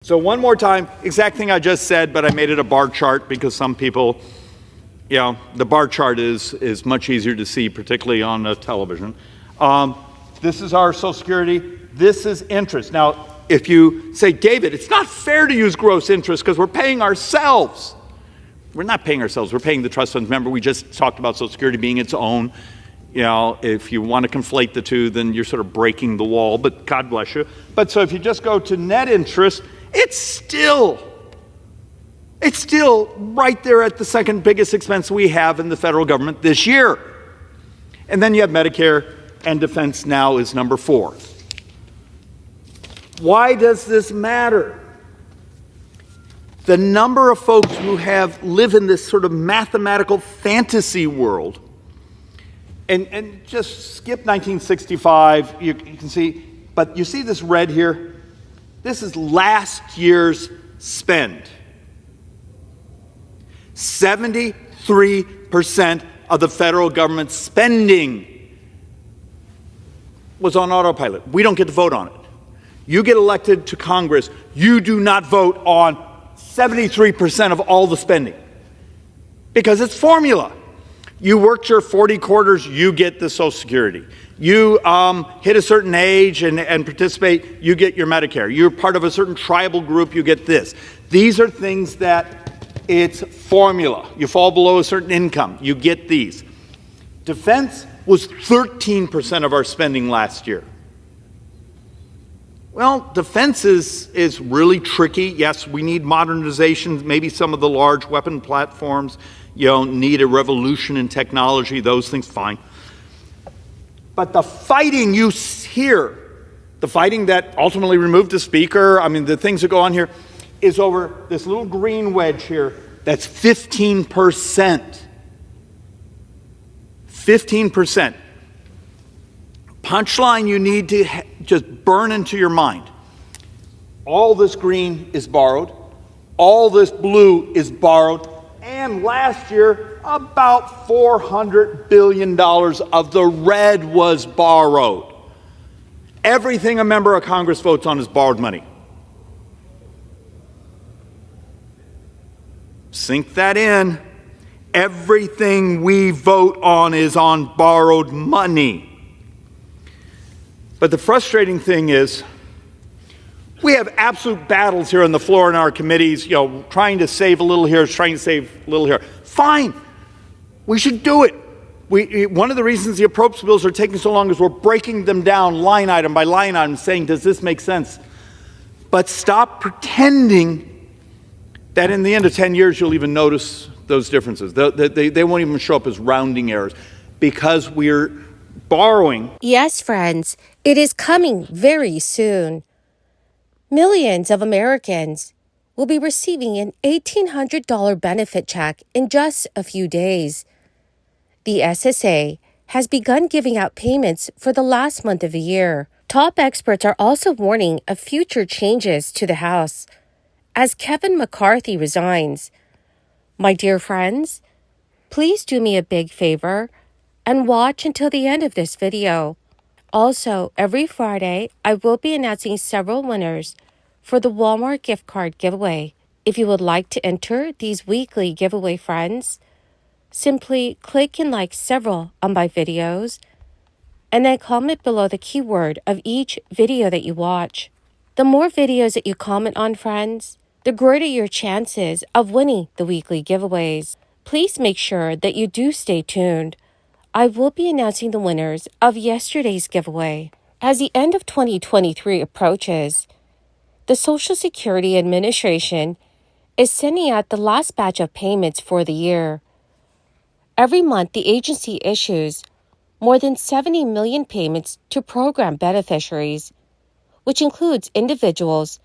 So one more time, exact thing I just said, but I made it a bar chart because some people, the bar chart is much easier to see, particularly on a television. This is our Social Security. This is interest. Now, if you say, David, it's not fair to use gross interest because we're paying ourselves. We're not paying ourselves. We're paying the trust funds. Remember, we just talked about Social Security being its own. If you want to conflate the two, then you're sort of breaking the wall, but God bless you. But so if you just go to net interest, it's still right there at the second biggest expense we have in the federal government this year. And then you have Medicare, and defense now is number 4. Why does this matter? The number of folks who live in this sort of mathematical fantasy world, and just skip 1965, you can see, but you see this red here? This is last year's spend. 73% of the federal government spending was on autopilot. We don't get to vote on it. You get elected to Congress, you do not vote on 73% of all the spending because it's formula. You worked your 40 quarters, you get the Social Security. You hit a certain age and participate, you get your Medicare. You're part of a certain tribal group, you get this. These are things that it's formula. You fall below a certain income, you get these. Defense was 13% of our spending last year. Well, defense is really tricky. Yes, we need modernization. Maybe some of the large weapon platforms, need a revolution in technology, those things, fine. But the fighting you hear, the fighting that ultimately removed the speaker, the things that go on here, is over this little green wedge here, that's 15%. 15%. Punchline you need to just burn into your mind. All this green is borrowed. All this blue is borrowed. And last year, about $400 billion of the red was borrowed. Everything a member of Congress votes on is borrowed money. Sink that in. Everything we vote on is on borrowed money. But the frustrating thing is, we have absolute battles here on the floor in our committees, trying to save a little here, trying to save a little here. Fine. We should do it. One of the reasons the appropriations bills are taking so long is we're breaking them down line item by line item, saying, does this make sense? But stop pretending that in the end of 10 years you'll even notice those differences. They won't even show up as rounding errors because we're borrowing. Yes, friends, it is coming very soon. Millions of Americans will be receiving an $1,800 benefit check in just a few days. The SSA has begun giving out payments for the last month of the year. Top experts are also warning of future changes to the House as Kevin McCarthy resigns. My dear friends, please do me a big favor and watch until the end of this video. Also, every Friday, I will be announcing several winners for the Walmart gift card giveaway. If you would like to enter these weekly giveaway friends, simply click and like several on my videos, and then comment below the keyword of each video that you watch. The more videos that you comment on, friends, the greater your chances of winning the weekly giveaways. Please make sure that you do stay tuned. I will be announcing the winners of yesterday's giveaway. As the end of 2023 approaches, the Social Security Administration is sending out the last batch of payments for the year. Every month, the agency issues more than 70 million payments to program beneficiaries, which includes individuals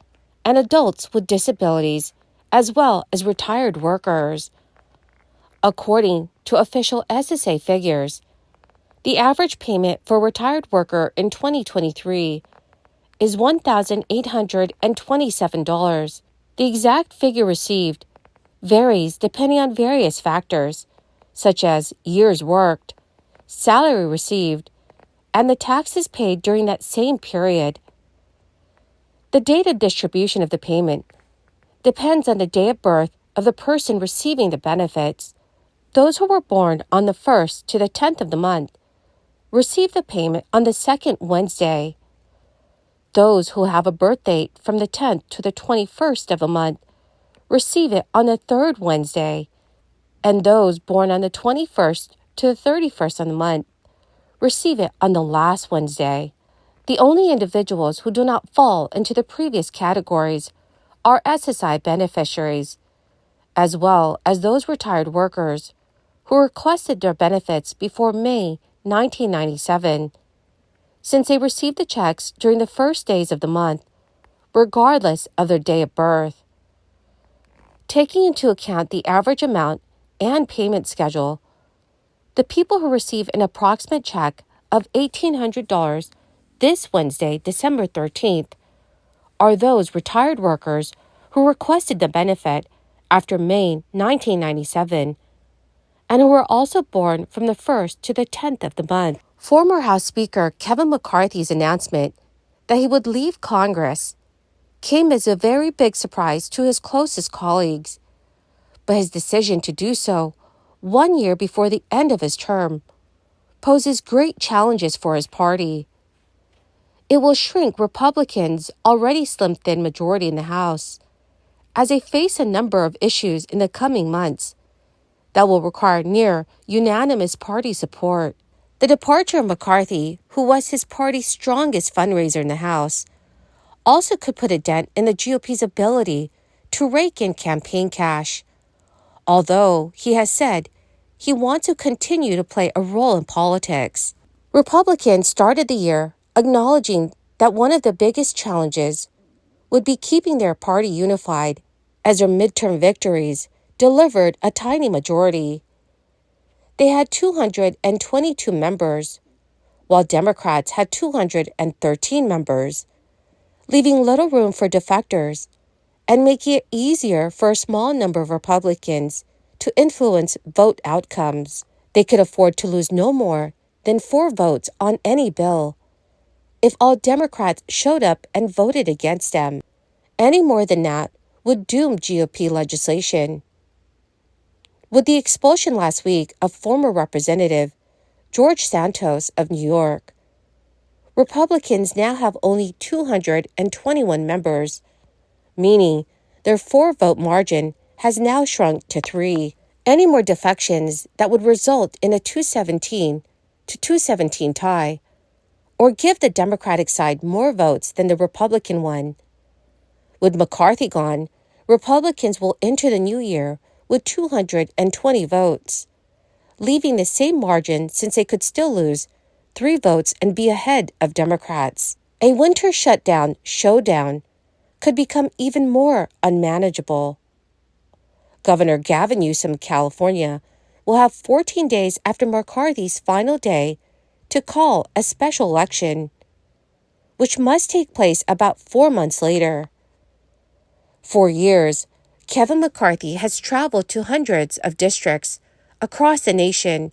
and adults with disabilities, as well as retired workers. According to official SSA figures, the average payment for a retired worker in 2023 is $1,827. The exact figure received varies depending on various factors, such as years worked, salary received, and the taxes paid during that same period. The date of distribution of the payment depends on the day of birth of the person receiving the benefits. Those who were born on the 1st to the 10th of the month receive the payment on the second Wednesday. Those who have a birth date from the 10th to the 21st of a month receive it on the third Wednesday, and those born on the 21st to the 31st of the month receive it on the last Wednesday. The only individuals who do not fall into the previous categories are SSI beneficiaries, as well as those retired workers who requested their benefits before May 1997, since they received the checks during the first days of the month, regardless of their day of birth. Taking into account the average amount and payment schedule, the people who receive an approximate check of $1,800 this Wednesday, December 13th, are those retired workers who requested the benefit after May 1997 and who were also born from the 1st to the 10th of the month. Former House Speaker Kevin McCarthy's announcement that he would leave Congress came as a very big surprise to his closest colleagues, but his decision to do so 1 year before the end of his term poses great challenges for his party. It will shrink Republicans' already slim-thin majority in the House, as they face a number of issues in the coming months that will require near unanimous party support. The departure of McCarthy, who was his party's strongest fundraiser in the House, also could put a dent in the GOP's ability to rake in campaign cash, although he has said he wants to continue to play a role in politics. Republicans started the year acknowledging that one of the biggest challenges would be keeping their party unified, as their midterm victories delivered a tiny majority. They had 222 members, while Democrats had 213 members, leaving little room for defectors and making it easier for a small number of Republicans to influence vote outcomes. They could afford to lose no more than 4 votes on any bill if all Democrats showed up and voted against them. Any more than that would doom GOP legislation. With the expulsion last week of former Representative George Santos of New York, Republicans now have only 221 members, meaning their 4-vote margin has now shrunk to 3. Any more defections that would result in a 217 to 217 tie, or give the Democratic side more votes than the Republican one. With McCarthy gone, Republicans will enter the new year with 220 votes, leaving the same margin since they could still lose 3 votes and be ahead of Democrats. A winter showdown could become even more unmanageable. Governor Gavin Newsom of California will have 14 days after McCarthy's final day to call a special election, which must take place about 4 months later. For years, Kevin McCarthy has traveled to hundreds of districts across the nation,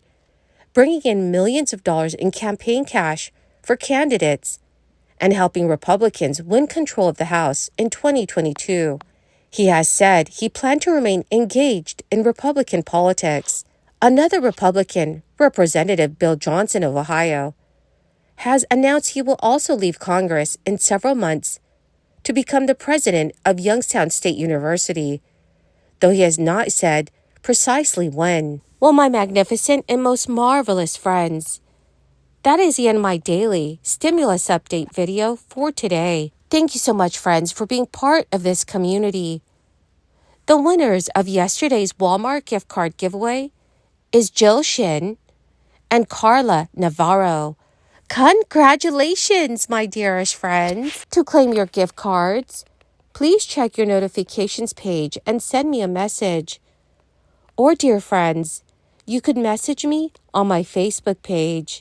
bringing in millions of dollars in campaign cash for candidates and helping Republicans win control of the House in 2022. He has said he planned to remain engaged in Republican politics. Another Republican, Representative Bill Johnson of Ohio, has announced he will also leave Congress in several months to become the president of Youngstown State University, though he has not said precisely when. Well, my magnificent and most marvelous friends, that is the end of my daily stimulus update video for today. Thank you so much, friends, for being part of this community. The winners of yesterday's Walmart gift card giveaway is Jill Shin and Carla Navarro. Congratulations, my dearest friends. To claim your gift cards, please check your notifications page and send me a message. Or, dear friends, you could message me on my Facebook page.